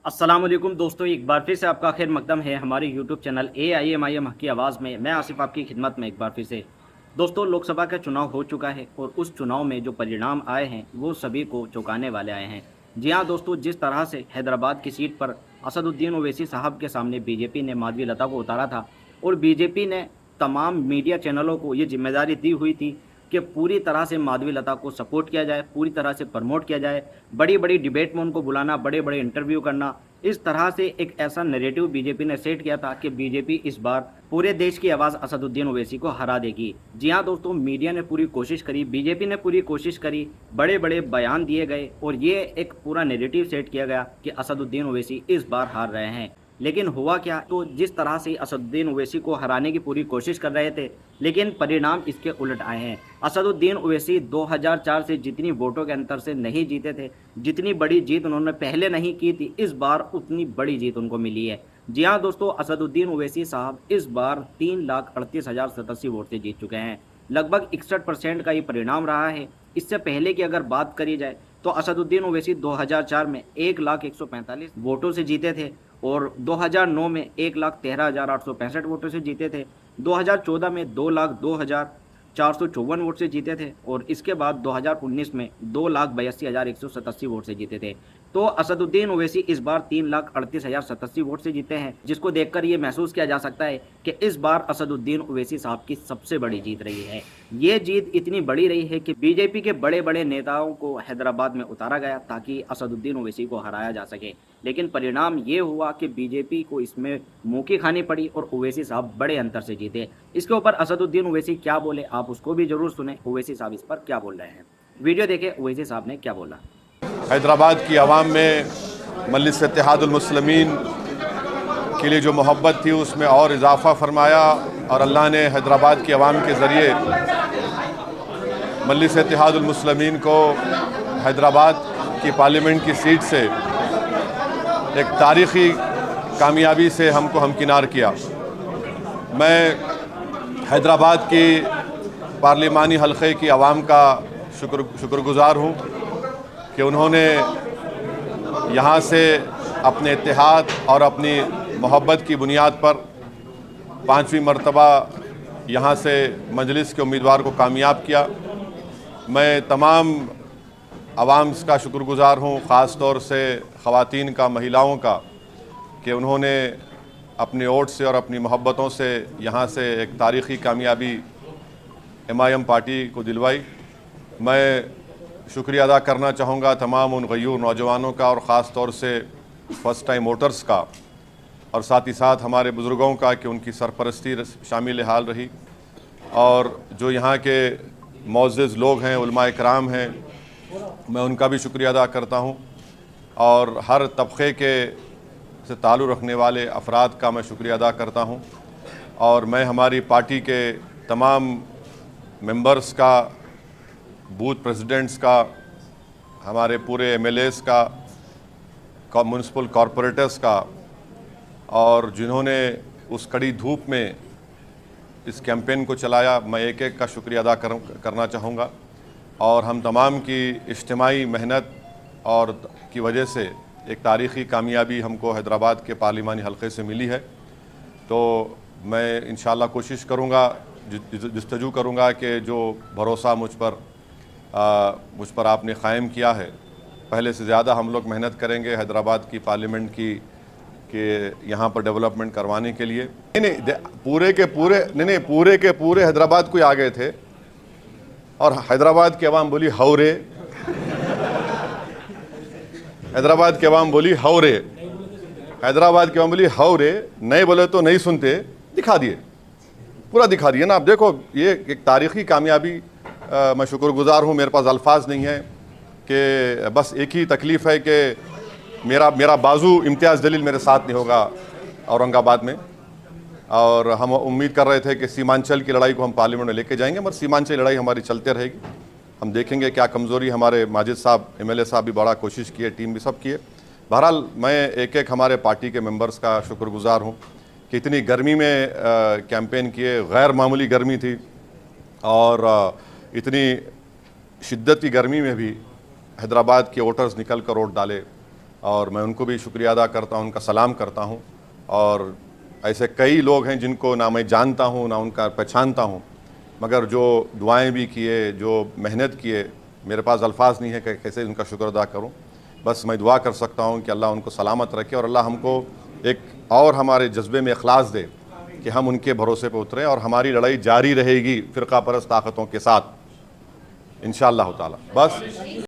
अस्सलाम वालेकुम दोस्तों, एक बार फिर से आपका खैर मकदम है हमारे यूट्यूब चैनल AIMIM हक़ की आवाज़ में। मैं आसिफ आपकी खिदमत में एक बार फिर से। दोस्तों, लोकसभा का चुनाव हो चुका है और उस चुनाव में जो परिणाम आए हैं वो सभी को चौंकाने वाले आए हैं। जी हाँ दोस्तों, जिस तरह से हैदराबाद की सीट पर असदुद्दीन ओवैसी साहब के सामने बीजेपी ने माधवी लता को उतारा था और बीजेपी ने तमाम मीडिया चैनलों को ये जिम्मेदारी दी हुई थी कि पूरी तरह से माधवी लता को सपोर्ट किया जाए, पूरी तरह से प्रमोट किया जाए, बड़ी-बड़ी डिबेट में उनको बुलाना, बड़े-बड़े इंटरव्यू करना। इस तरह से एक ऐसा नैरेटिव बीजेपी ने सेट किया था कि बीजेपी इस बार पूरे देश की आवाज़ असदुद्दीन ओवैसी को हरा देगी। जी हाँ दोस्तों, मीडिया ने पूरी कोशिश करी, बीजेपी ने पूरी कोशिश करी, बड़े-बड़े बयान दिए गए और ये एक पूरा नैरेटिव सेट किया गया कि असदुद्दीन ओवैसी इस बार हार रहे हैं। लेकिन हुआ क्या, तो जिस तरह से असदुद्दीन ओवैसी को हराने की पूरी कोशिश कर रहे थे, लेकिन परिणाम इसके उलट आए हैं। असदुद्दीन ओवैसी 2004 से जितनी वोटों के अंतर से नहीं जीते थे, जितनी बड़ी जीत उन्होंने पहले नहीं की थी, इस बार उतनी बड़ी जीत उनको मिली है। जी हाँ दोस्तों, असदुद्दीन ओवैसी साहब इस बार 3,38,087 वोट से जीत चुके हैं। लगभग 61% का ये परिणाम रहा है। इससे पहले की अगर बात करी जाए तो असदुद्दीन ओवैसी 2004 में 1,145 वोटों से जीते थे और 2009 में 1,13,865 वोटों से जीते थे। 2014 में 2,02,454 वोट से जीते थे और इसके बाद 2019 में 2,82,187 वोट से जीते थे। तो असदुद्दीन ओवैसी इस बार 3,38,087 वोट से जीते हैं, जिसको देखकर ये महसूस किया जा सकता है कि इस बार असदुद्दीन ओवैसी साहब की सबसे बड़ी जीत रही है। ये जीत इतनी बड़ी रही है कि बीजेपी के बड़े-बड़े नेताओं को हैदराबाद में उतारा गया ताकि असदुद्दीन ओवैसी को हराया जा सके। लेकिन परिणाम ये हुआ कि बीजेपी को इसमें मुँह की खानी पड़ी और ओवैसी साहब बड़े अंतर से जीते। इसके ऊपर असदुद्दीन ओवैसी क्या बोले, आप उसको भी ज़रूर सुनें। ओवैसी साहब इस पर क्या बोल रहे हैं, वीडियो देखें ओवैसी साहब ने क्या बोला। हैदराबाद की आवाम में मजलिस इत्तेहादुल मुस्लिमीन के लिए जो मोहब्बत थी उसमें और इजाफ़ा फरमाया और अल्लाह ने हैदराबाद की आवाम के ज़रिए मजलिस इत्तेहादुल मुस्लिमीन को हैदराबाद की पार्लियामेंट की सीट से एक तारीख़ी कामयाबी से हमको हमकिनार किया। मैं हैदराबाद की पार्लिमानी हलक़े की आवाम का शुक्रगुज़ार हूँ कि उन्होंने यहाँ से अपने इत्तेहाद और अपनी मोहब्बत की बुनियाद पर 5वीं मरतबा यहाँ से मजलिस के उम्मीदवार को कामयाब किया। मैं तमाम आवाम का शुक्रगुज़ार हूँ, ख़ास तौर से ख़वातीन का, महिलाओं का, कि उन्होंने अपने वोट से और अपनी मोहब्बतों से यहाँ से एक तारीख़ी कामयाबी MIM पार्टी को दिलवाई। मैं शुक्रिया अदा करना चाहूँगा तमाम उन गयूर नौजवानों का और ख़ास तौर से फ़र्स्ट टाइम वोटर्स का और साथ ही साथ हमारे बुज़ुर्गों का कि उनकी सरपरस्ती शामिल हाल रही। और जो यहाँ के मोअज़्ज़िज़ लोग हैं, उलमाए कराम हैं, मैं उनका भी शुक्रिया अदा करता हूँ और हर तबक़े के से ताल्लुक़ रखने वाले अफराद का मैं शुक्रिया अदा करता हूँ। और मैं हमारी पार्टी के तमाम मेंबर्स का, बूथ प्रेसिडेंट्स का, हमारे पूरे MLAs का, म्युनिसिपल कॉरपोरेटर्स का, और जिन्होंने उस कड़ी धूप में इस कैंपेन को चलाया, मैं एक एक का शुक्रिया अदा करना चाहूँगा। और हम तमाम की इज्तिमाई मेहनत और की वजह से एक तारीख़ी कामयाबी हमको हैदराबाद के पार्लिमानी हलक़े से मिली है। तो मैं इंशाअल्लाह कोशिश करूँगा, जस्तजू करूँगा कि जो भरोसा मुझ पर आपने क़ायम किया है, पहले से ज़्यादा हम लोग मेहनत करेंगे हैदराबाद की पार्लियामेंट की के यहाँ पर डेवलपमेंट करवाने के लिए। पूरे के पूरे हैदराबाद को आ गए थे और हैदराबाद की आवाम बोली हौरे, हैदराबाद की आवाम बोली हौरे, हैदराबाद की आवाम बोली हौरे, नहीं बोले तो नहीं सुनते, दिखा दिए, पूरा दिखा दिए ना। आप देखो, ये एक तारीख़ी कामयाबी। मैं शुक्रगुज़ार हूँ, मेरे पास अल्फाज नहीं है कि बस एक ही तकलीफ़ है कि मेरा बाजू इम्तियाज़ जलील मेरे साथ नहीं होगा औरंगाबाद में। और हम उम्मीद कर रहे थे कि सीमांचल की लड़ाई को हम पार्लियामेंट में लेके जाएंगे, मगर सीमांचल लड़ाई हमारी चलते रहेगी। हम देखेंगे क्या कमज़ोरी, हमारे माजिद साहब MLA साहब भी बड़ा कोशिश किए, टीम भी सब किए। बहरहाल मैं एक एक हमारे पार्टी के मेंबर्स का शुक्रगुज़ार हूँ कि इतनी गर्मी में कैंपेन किए, गैर मामूली गर्मी थी और इतनी शिद्दत की गर्मी में भी हैदराबाद के वोटर्स निकल कर वोट डाले। और मैं उनको भी शुक्रिया अदा करता हूँ, उनका सलाम करता हूँ। और ऐसे कई लोग हैं जिनको ना मैं जानता हूँ ना उनका पहचानता हूँ, मगर जो दुआएं भी किए, जो मेहनत किए, मेरे पास अल्फाज नहीं है कि कैसे उनका शुक्र अदा करूँ। बस मैं दुआ कर सकता हूँ कि अल्लाह उनको सलामत रखे और अल्लाह हमको एक और हमारे जज्बे में इखलास दे कि हम उनके भरोसे पर उतरें और हमारी लड़ाई जारी रहेगी फ़िरका परस्त ताकतों के साथ इंशाअल्लाह ताला। बस